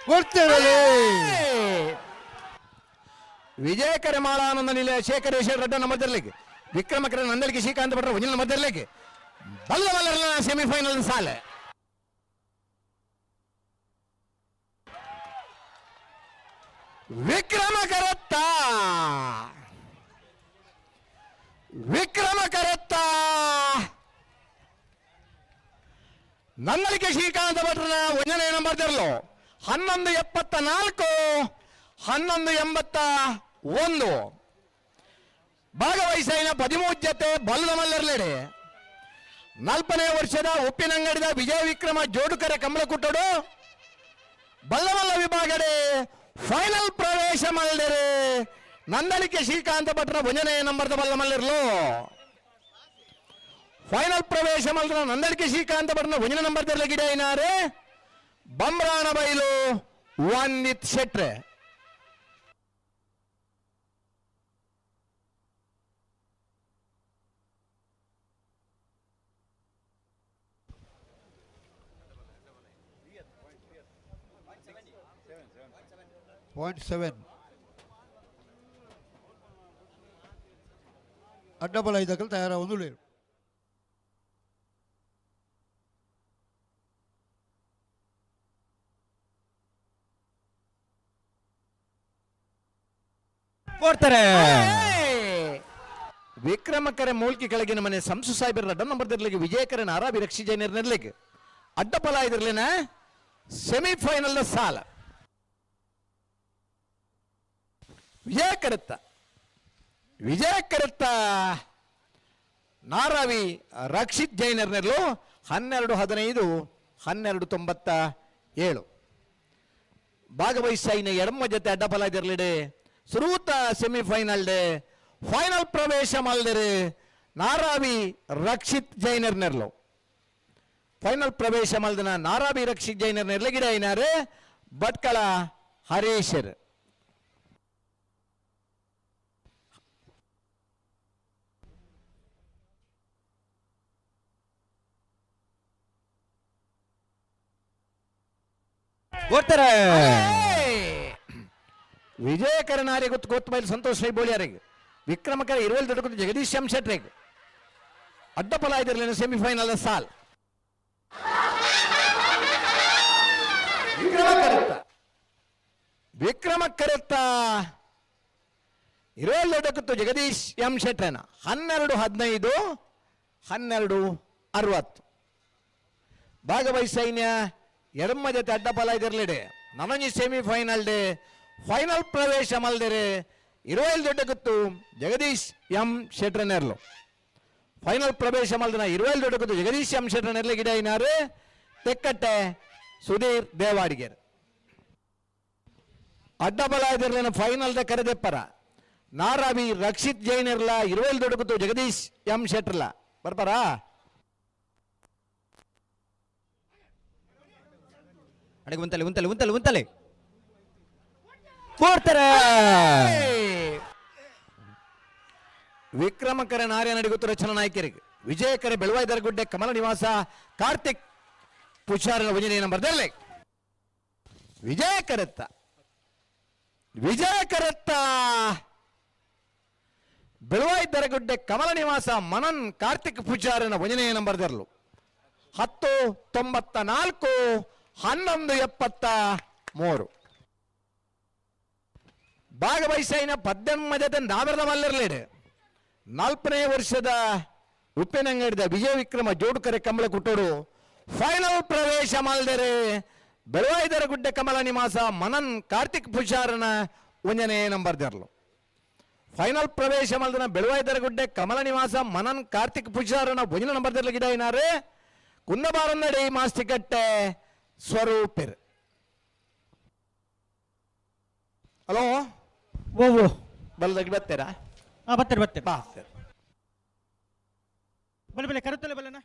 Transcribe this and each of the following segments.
ಕೊಡ್ತೇವೆ. ವಿಜಯಕರ ಮಾಳಾನಂದ ನಿಲಯ ಶೇಖರೇಶ್ವರ ರೆಡ್ಡ ಮಧ್ಯದಲ್ಲಿಗೆ ವಿಕ್ರಮಕರ ನಂದಲಿಗೆ ಶ್ರೀಕಾಂತ ಭಟ್ರ ಒಂಜಿನ ಮಧ್ಯದಲ್ಲಿಗೆ ಬಲ್ಲವಲ್ಲರ ಸೆಮಿಫೈನಲ್ ಸಾಲ ವಿಕ್ರಮಕರತ್ತ ನಂದಲಿಕೆ ಶ್ರೀಕಾಂತ ಭಟ್ರನ ಒಂದನೇ ನಂಬರ್ ತೆರಲು 1174 1181 ಭಾಗವಹಿಸಿನ 13 ಜತೆ ಬಲ್ಲದ ಮಲ್ಲರ್ಲೆಡೆ 40ನೇ ವರ್ಷದ ಉಪ್ಪಿನಂಗಡಿದ ವಿಜಯ ವಿಕ್ರಮ ಜೋಡುಕರೆ ಕಮಲಕುಟ್ಟಡು ಬಲ್ಲಮಲ್ಲ ವಿಭಾಗಡೆ ಫೈನಲ್ ಪ್ರವೇಶ ಮಲ್ದರೆ ನಂದಲಿಕೆ ಶ್ರೀಕಾಂತ ಭಟ್ರ ಒಂದನೇ ನಂಬರ್ದ ಬಲ್ಲಮಲ್ಲಿರ್ಲು ಫೈನಲ್ ಪ್ರವೇಶ ಮಲ್ದ್ರ ನಂದಲಿಕೆ ಶ್ರೀಕಾಂತ ಭಟ್ರನ ಒಂದನೇ ನಂಬರ್ ತೆರಲ ಗಿಡ ಏನಾರೆ ಬಂಬ್ರಾಣ ಬೈಲು ವಾನ್ನಿತ್ ಶೆಟ್ರೆ .7 అడ్డబల ఐదకలు తయారవుందు లేరు. ವಿಕ್ರಮಕರ ಮೂಲ್ಕಿ ಕೆಳಗಿನ ಮನೆ ಸಂಸು ಸಾಹೇಬರ ರಡ್ಡ ನಂಬರ್ ತೆರಲಿಗೆ ವಿಜಯಕರನ ಆರಾಬಿ ರಕ್ಷಿ ಜೈನರ್ ನೆರಲಿಗೆ ಅಡ್ಡಬಲ ಇದ್ರಲಿನ ಸೆಮಿಫೈನಲ್ ಸಾಲ ವಿಜಯಕರತ್ತ ನಾರಾವಿ ರಕ್ಷಿತ್ ಜೈನರ್ ನೆರಲು 12-15 1297 ಭಾಗವಹಿಸಿನ ಎಡಮ ಜೊತೆ ಅಡ್ಡಬಲ ಇದ್ರಲಿಡೆ ಸುರೂತ ಸೆಮಿಫೈನಲ್ ಡೇ ಫೈನಲ್ ಪ್ರವೇಶ ಮಲ್ದರೆ ನಾರಾವಿ ರಕ್ಷಿತ್ ಜೈನರ್ ನೆರಲು ಫೈನಲ್ ಪ್ರವೇಶ ಮಲ್ದನ ನಾರಾವಿ ರಕ್ಷಿತ್ ಜೈನರ್ ನೆರಲೆ ಗಿಡ ಏನಾರೆ ಭಟ್ಕಳ ಹರೀಶರ್ ವಿಜಯಕರನಾರಿ ಗೊತ್ತು ಬೈಲ್ ಸಂತೋಷ್ ರೈ ಬೋಳಿಯಾರಿಗೆ ವಿಕ್ರಮಕರ 20 ದೊಡ್ಡ ಜಗದೀಶ್ ಎಂ ಶೆಟ್ರಿಗೆ ಅಡ್ಡಫಲ ಇದಿರಲಿನ ಸೆಮಿಫೈನಲ್ ಸಾಲ್ ವಿಕ್ರಮಕರತ್ತ 20 ದೊಡ್ಡ ಜಗದೀಶ್ ಎಂ ಶೆಟ್ರನ 12-15 12-60 ಭಾಗವಹಿಸೈನ್ಯ ಎಡಮ ಜೊತೆ ಅಡ್ಡಫಲ ಇದಿರಲಿಡೆ ನನಂಜಿ ಸೆಮಿಫೈನಲ್ ಡೇ ಫೈನಲ್ ಪ್ರವೇಶ ಮಲ್ದರೆ 20 ದೊಡ್ಡ ಗುತ್ತು ಜಗದೀಶ್ ಎಂ ಶೆಟ್ರನೆರ್ಲು ಫೈನಲ್ ಪ್ರವೇಶ ಮಲ್ದನ 20 ದೊಡ್ಡ ಗುತ್ತು ಜಗದೀಶ್ ಎಂ ಶೆಟ್ರನೆರ್ಲೆ ಗಿಡ ಏನಾರು ತೆಕ್ಕಟ್ಟೆ ಸುಧೀರ್ ದೇವಾಡಿಗೆರ್ ಅಡ್ಡಬಲ ಇದಿರಲಿನ ಫೈನಲ್ ದ ಕರೆದೆಪ್ಪರ ನಾರಾವಿ ರಕ್ಷಿತ್ ಜೈನರ್ಲ 20 ದೊಡ್ಡ ಗುತ್ತು ಜಗದೀಶ್ ಎಂ ಶೆಟ್ರಲ್ಲ ಬರ್ಬಾರಾ ಅಡಗ ಉಂತಲೆ ವಿಕ್ರಮಕರ ನಾರ್ಯ ನಡಿಗುತ್ತು ರಚನಾ ನಾಯಕರಿಗೆ ವಿಜಯಕರ ಬೆಳವಾಯಿದರ ಗುಡ್ಡೆ ಕಮಲ ನಿವಾಸ ಕಾರ್ತಿಕ್ ಪುಷಾರನ ಒಂಜನೇ ನಂಬರ್ದಲ್ಲಿ ವಿಜಯಕರತ್ತ ಬೆಳವಾಯಿದರ ಗುಡ್ಡೆ ಕಮಲ ನಿವಾಸ ಮನನ್ ಕಾರ್ತಿಕ್ ಪುಷಾರನ ಒಂಜನೇ ನಂಬರ್ದರ್ಲು 10-94 11-73 ಭಾಗವಹಿಸಿನ 18 ನಾವರದ ಮಲ್ಲರ್ಲೇಡೆ 4ನೇ ವರ್ಷದ ಉಪ್ಪಿನಂಗಡಿದ ವಿಜಯ ವಿಕ್ರಮ ಜೋಡುಕರೆ ಕಮಲ ಕುಟ್ಟೋಡು ಫೈನಲ್ ಪ್ರವೇಶ ಮಲ್ದರೆ ಬೆಳವಾಯಿದರ ಗುಡ್ಡೆ ಕಮಲ ನಿವಾಸ ಮನನ್ ಕಾರ್ತಿಕ್ ಪುಷಾರನ ಒಂದನೇ ನಂಬರ್ ದರ್ಲು ಫೈನಲ್ ಪ್ರವೇಶ ಮಲ್ದನ ಬೆಳವಾಯಿದರ ಗುಡ್ಡೆ ಕಮಲ ನಿವಾಸ ಮನನ್ ಕಾರ್ತಿಕ್ ಪುಷಾರನ ಒಂದನೇ ನಂಬರ್ ದರ್ಲು ಗಿಡ ಏನಾರೆ ಕುಂದಬಾರನ್ನಡಿ ಮಾಸ್ತಿಕಟ್ಟೆ ಸ್ವರೂಪಿರ್ ಹಲೋ ಬಲ್ಲದಾಗಿ ಬರ್ತೀರಾ ಬರ್ತಾರೆ ಬಾ ಬಲೆ ಕರುತ್ತಲೆ ಬಲೆನ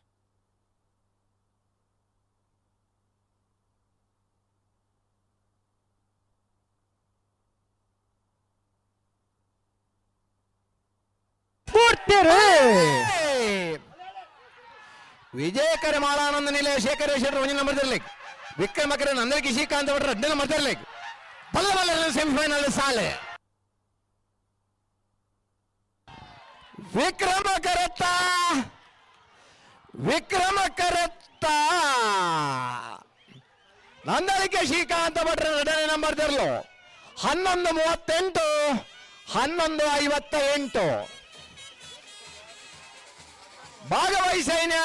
ವಿಜಯಕರ ಮಾಳಾನಂದ ನಿಲಯ ಶೇಖರೇಶ್ವರ ಒಂಜಿ ನಂಬರ್ದಲ್ಲಿ ವಿಕ್ರಮಕರ ನಂದಲಿಕೆ ಶ್ರೀಕಾಂತ್ ಭಟ್ರ ಅಡ್ಡನ ಮಧ್ಯದಲ್ಲಿ ಬಲ್ಲ ಸೆಮಿಫೈನಲ್ ಸಾಲೆ ವಿಕ್ರಮಕರತ್ತ ನಂದಲಿಕೆ ಶ್ರೀಕಾಂತ್ ಭಟ್ರ ಎರಡನೇ ನಂಬರ್ ತೆರಲು 11:38 11:58 ಭಾಗವಹಿಸೈನ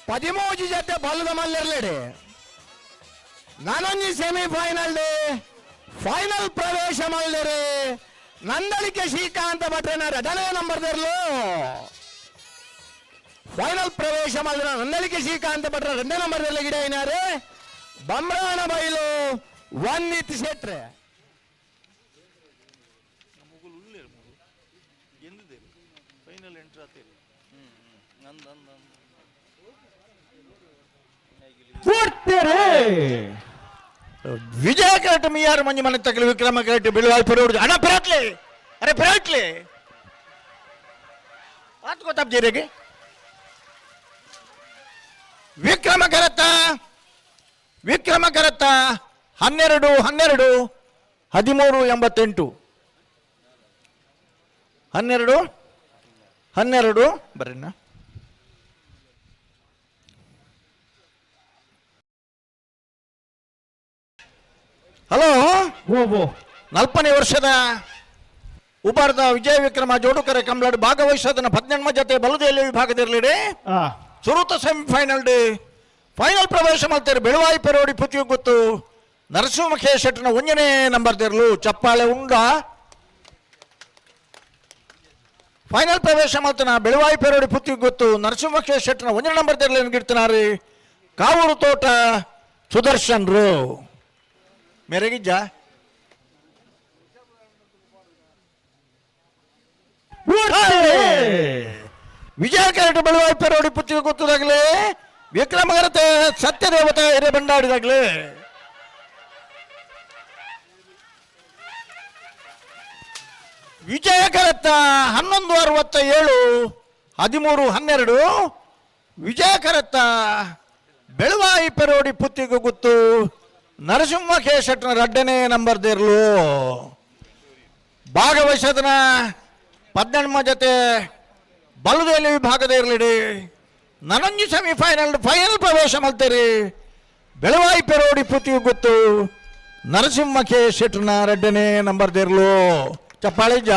13 ಜೊತೆ ಬಲ್ಲದ ಮಲ್ಲೆರಲೆಡೆ ನಾನೊಂದು ಸೆಮಿಫೈನಲ್ ಫೈನಲ್ ಪ್ರವೇಶ ಮಲ್ಲೆರೆ ನಂದಲಿಕೆ ಶ್ರೀಕಾಂತ್ ಭಟ್ರನ ಎರಡನೇ ನಂಬರ್ ತೆರಲು ಫೈನಲ್ ಪ್ರವೇಶ ಮಾಡಿದ ನಂದಲಿಕೆ ಶ್ರೀಕಾಂತ್ ಭಟ್ರ ಎರಡನೇ ನಂಬರ್ ಗಿಡ ಏನಾರೆ ಬಮ್ರಾಣ ಬೈಲು ವನ್ನಿತ್ ಶೆಟ್ರೆ ವಿಜಯ ಕರೆಕ್ಟ್ ಮಿಯಾರು ಮಂಜು ಮನೆ ತಗಲಿ ವಿಕ್ರಮ ಕರೆಕ್ಟ್ ಬಿಳುವಾಯಿ ಪರೋಡು ಅಣ್ಣ ಪೆರಾಟ್ಲಿ ಅರೆ ಪೆರಾಟ್ಲಿ ಆತ್ ಗೊತ್ತಾಪ್ ಜೀರೆಗೆ ವಿಕ್ರಮ ಕರತ್ತ 12 13 88 12 ಬರ್ರಿಣ್ಣ ಹಲೋ 40ನೇ ವರ್ಷದ ಉಬಾರ್ದ ವಿಜಯ ವಿಕ್ರಮ ಜೋಡುಕರೆ ಕಂಬ್ಲಾಡ್ ಭಾಗವಹಿಸೋದನ್ನ 18 ಜೊತೆ ಬಲುದೇಲಿ ವಿಭಾಗದಿರಲಿಡೆ ಸುರುತ ಸೆಮಿಫೈನಲ್ ಫೈನಲ್ ಪ್ರವೇಶ ಮಾಡ್ತಾರೆ ಬೆಳುವಾಯಿ ಪೆರೋಡಿ ಪುತಿಯು ಗೊತ್ತು ನರಸಿಂಹಖೇ ಶೆಟ್ಟನ 1ನೇ ನಂಬರ್ ತೆರಲು ಚಪ್ಪಾಳೆ ಉಂಡ ಫೈನಲ್ ಪ್ರವೇಶ ಮಾಡ್ತಾನ ಬೆಳುವಾಯಿ ಪೆರೋಡಿ ಪುತಿಯು ಗೊತ್ತು ನರಸಿಂಹಖೇ ಶೆಟ್ಟನ 1ನೇ ನಂಬರ್ ತೆರಲು ಏನ್ಗಿಡ್ತಾನಾರಿ ಕಾವೂರು ತೋಟ ಸುದರ್ಶನ್ರು ಮೇರೆಗಿಜ್ಜ ವಿಜಯ ಕ್ಯಾರೆಟ್ ಬೆಳುವಾಯಿ ಪೆರೋಡಿ ಪುತ್ತಿಗೆ ಗೊತ್ತದಾಗ್ಲೇ ವಿಕ್ರಮಗರತೆ ಸತ್ಯದೇವತೆ ಹಿರೇ ಬಂಡಾಡಿದಾಗ್ಲೇ ವಿಜಯ ಕರತ್ತ 11:67 13:12 ವಿಜಯ ಕರತ್ತ ಬೆಳುವಾಯಿ ಪೆರೋಡಿ ಪುತ್ತಿಗೆ ಗೊತ್ತು ನರಸಿಂಹಖೇ ಶೆಟ್ಟನ 2ನೇ ನಂಬರ್ ದೇರ್ಲು ಭಾಗವಹಿಸೋದನ್ನ 18 ಜೊತೆ ಬಲುದೇಲಿ ವಿಭಾಗದ ಇರಲಿಡಿ ನನಂಜು ಸೆಮಿಫೈನಲ್ ಫೈನಲ್ ಪ್ರವೇಶ ಮಾಡ್ತೀರಿ ಬೆಳುವಾಯಿ ಪೆರೋಡಿ ಪುತಿಯು ಗೊತ್ತು ನರಸಿಂಹಖೇ ಶೆಟ್ಟನ 2ನೇ ನಂಬರ್ ದೇರ್ಲು ಚಪ್ಪಾಳಿಜ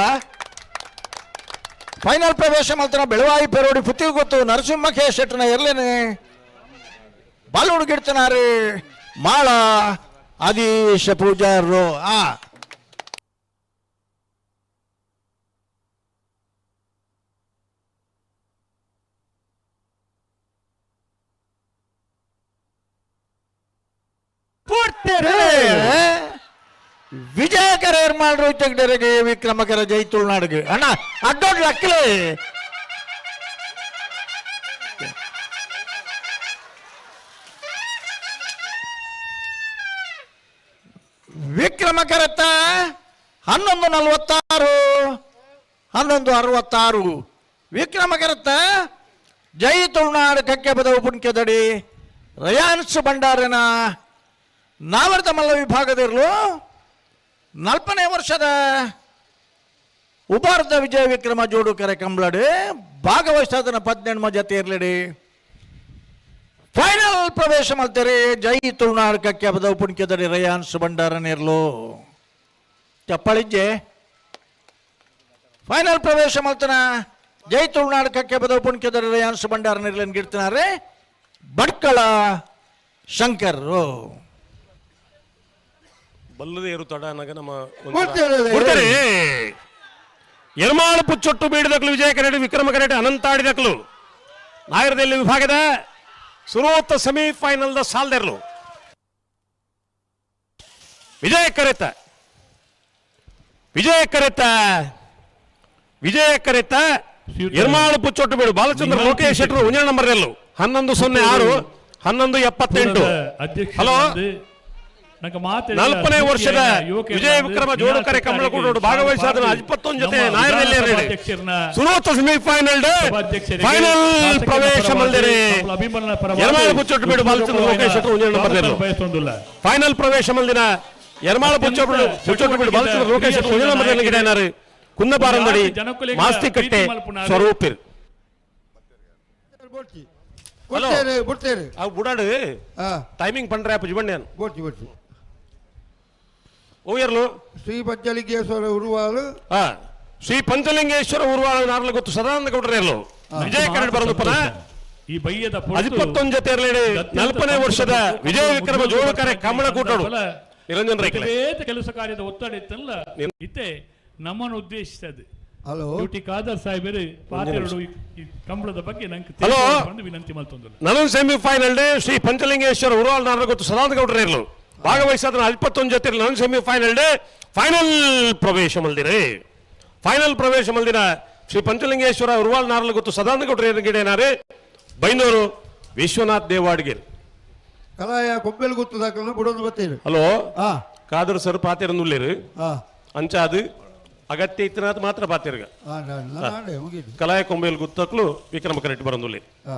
ಫೈನಲ್ ಪ್ರವೇಶ ಮಾಡ್ತಾನ ಬೆಳುವಾಯಿ ಪೆರೋಡಿ ಪುತಿಯು ಗೊತ್ತು ನರಸಿಂಹಖೇ ಶೆಟ್ಟನ ಇರ್ಲೇನೆ ಬಾಲ್ ಹುಡುಗಿಡ್ತಾನಾರಿ ಮಾಳ ಆದೇಶ ಪೂಜಾರರು ವಿಜಯ ಕರೇರ್ ಮಾಡ್ರು ತೆಗ್ದರಿಗೆ ವಿಕ್ರಮಕರ ಜೈ ತುಳುನಾಡಿಗೆ ಅಣ್ಣ ಅಡ್ಡೋಡ್ ಲಕ್ಕಲೆ ವಿಕ್ರಮಕರತ್ತ 11:46 11:66 ವಿಕ್ರಮಕರತ್ತ ಜೈ ತುಳುನಾಡು ಕಕ್ಕೆ ಬದವು ಪುಣ್ಯದಡಿ ರಯಾನ್ಸ್ ಭಂಡಾರನ ನಾವರ್ತ ಮಲ್ಲ ವಿಭಾಗದಿರಲು 40ನೇ ವರ್ಷದ ಉಬಾರ್ದ ವಿಜಯ ವಿಕ್ರಮ ಜೋಡುಕರೆ ಕಂಬ್ಲಾಡಿ ಭಾಗವಹಿಸೋದನ್ನ 18 ಜೊತೆ ಇರ್ಲಿಡಿ ಫೈನಲ್ ಪ್ರವೇಶ ಮಾಡ್ತಾರೆ ಜೈ ತುಳುನಾಡು ಕಕ್ಕೆ ಬದವು ಪುಣ್ಯದಡಿ ರಯಾನ್ಸ್ ಭಂಡಾರನಿರ್ಲು ಚಪ್ಪಾಳಿಜ್ಜೆ ಫೈನಲ್ ಪ್ರವೇಶ ಮಾಡ್ತಾನ ಜೈ ತುಳುನಾಡು ಕಕ್ಕೆ ಬದವು ಪುಣ್ಯದಡಿ ರಯಾನ್ಸ್ ಭಂಡಾರನಿರ್ಲನ್ ಗಿಡ್ತಾನೆ ಬಡ್ಕಳ ಶಂಕರ್ರು ಬಲ್ಲದೆ ಇರುತ್ತಾಡ ನಗ ನಮ್ಮ ಎರ್ಮಾಳು ಪುಚ್ಚೊಟ್ಟು ಬೀಡಿದಕ್ಲು ವಿಜಯ ಕರೆಡಿ ವಿಕ್ರಮ ಕರೆಡಿ ಅನಂತಾಡಿದಕ್ಲು ನಾಯರದಲ್ಲಿ ವಿಭಾಗದ ಸುರೋತ್ತ ಸೆಮಿಫೈನಲ್ ಸಾಲ್ದೆರ್ಲು ವಿಜಯ ಕರೆತ ಎರ್ಮಾಳು ಪುಚ್ಚೊಟ್ಟು ಬೀಡು ಬಾಲಚಂದ್ರ ಲೋಕೇಶ್ ಶೆಟ್ಟರು 1ನೇ ನಂಬರ್ ಎಲ್ಲು 11:06 11:78 ಹಲೋ ನಾಲ್ಕನೇ ವರ್ಷದ ವಿಜಯ ವಿಕ್ರಮ ಜೋಡುಕರೆ ಕಮಲಕೂಟೋಡು ಭಾಗವಹಿಸಾದ 21 ಜೊತೆ ನಾಯರ್ನಲ್ಲಿ ಸುನೂತ ಸೆಮಿಫೈನಲ್ ಫೈನಲ್ ಪ್ರವೇಶ ಮಲ್ದಿರಿ ಯರಮಾಳ ಪುಚ್ಚೊಟ್ಟು ಬಿಡು ಬಾಲಚಂದ್ರ ಲೋಕೇಶ್ ಫೈನಲ್ ಪ್ರವೇಶ ಮಲ್ದಿನ ಯರಮಾಳ ಪುಚ್ಚೊಟ್ಟು ಬಿಡು ಬಾಲಚಂದ್ರ ಲೋಕೇಶ್ ಗಿಡನಾರು ಕುಂದಬಾರಂದಡಿ ಮಾಸ್ತಿಕಟ್ಟೆ ಸ್ವರೂಪಿರ್ ಕೊಡ್ತೇನೆ ಬಿಡ್ತೇನೆ ಅವು ಬುಡಾಡು ಟೈಮಿಂಗ್ ಪಂಡ್ರೆ ಅಪ್ಪ ಜಿಬಣ್ಣೇನು ಬೋಡ್ತಿ ಬೋಡ್ತಿ ಓಯರ್ಲು ಶ್ರೀ ಪಂಚಲಿಂಗೇಶ್ವರ ಉರುವಾಳು ಶ್ರೀ ಪಂಚಲಿಂಗೇಶ್ವರ ಉರುವಾಳು ನಾರ್ಲು ಗೊತ್ತು ಸದಾನಂದ ಗೌಡ್ರೆ ಇರ್ಲು ವಿಜಯ ಕರಡ್ ಬರೋದಪ್ಪನ ಈ ಬಯ್ಯದ 11 ಜೊತೆ ಇರಲಿ 40ನೇ ವರ್ಷದ ವಿಜಯ ವಿಕ್ರಮ ಜೋಡುಕರೆ ಕಮಲಕೂಟೋಡು ನಿರಂಜನ್ ರೈಕಲೆ ಕೆಲಸ ಕಾರ್ಯದ ಒತ್ತಡ ಇತ್ತಲ್ಲ ಇತ್ತೆ ನಮ್ಮನ್ನು ಉದ್ದೇಶಿಸಿದೆ ಹಲೋ ಡ್ಯೂಟಿ ಖಾದರ್ ಸಾಹೇಬರು ಪಾತೆರಡು ಈ ಕಂಬಳದ ಬಗ್ಗೆ ನಂಗೆ ಹಲೋ ವಿನಂತಿ ಮಾಡ್ತಂದ್ರು ನನ್ನ ಸೆಮಿಫೈನಲ್ ಶ್ರೀ ಪಂಚಲಿಂಗೇಶ್ವರ ಉರುವಾಳು ನಾರ್ಲು ಗೊತ್ತು ಸದಾನಂದ ಗೌಡ್ರೆ ಇರ್ಲು ಭಾಗವಹಿಸಾದ 21 ಜೊತೆ ನನ್ನ ಸೆಮಿಫೈನಲ್ ಫೈನಲ್ ಪ್ರವೇಶ ಮಲ್ದಿರಿ ಫೈನಲ್ ಪ್ರವೇಶ ಮಲ್ದಿನ ಶ್ರೀ ಪಂಚಲಿಂಗೇಶ್ವರ ಉರುವಾಳ್ ನಾರ್ಲು ಗೊತ್ತು ಸದಾನಂದ ಗೌಡ್ರೆ ಗಿಡೇನಾರೆ ಬೈನೂರು ವಿಶ್ವನಾಥ್ ದೇವಾಡ್ಗಿರ್ ಕಲಾಯ ಕೊಂಬೆಲ್ ಗುತ್ತು ದಾಖಲು ಬಿಡೋದು ಬರ್ತೇನೆ ಹಲೋ ಹಾ ಕಾದರ್ ಸರ್ ಪಾತಿರಂದುಳ್ಳೇರು ಹಾ ಅಂಚಾದು ಅಗತ್ಯ ಇತ್ತನಾದ ಮಾತ್ರ ಪಾತಿರ್ಗ ನಾಳೆ ಮುಗೀತು ಕಲಾಯ ಕೊಂಬೆಲ್ ಗುತ್ತಕ್ಲು ವಿಕ್ರಮ ಕರೆಕ್ಟ್ ಬರಂದುಳ್ಳೇರು ಹಾ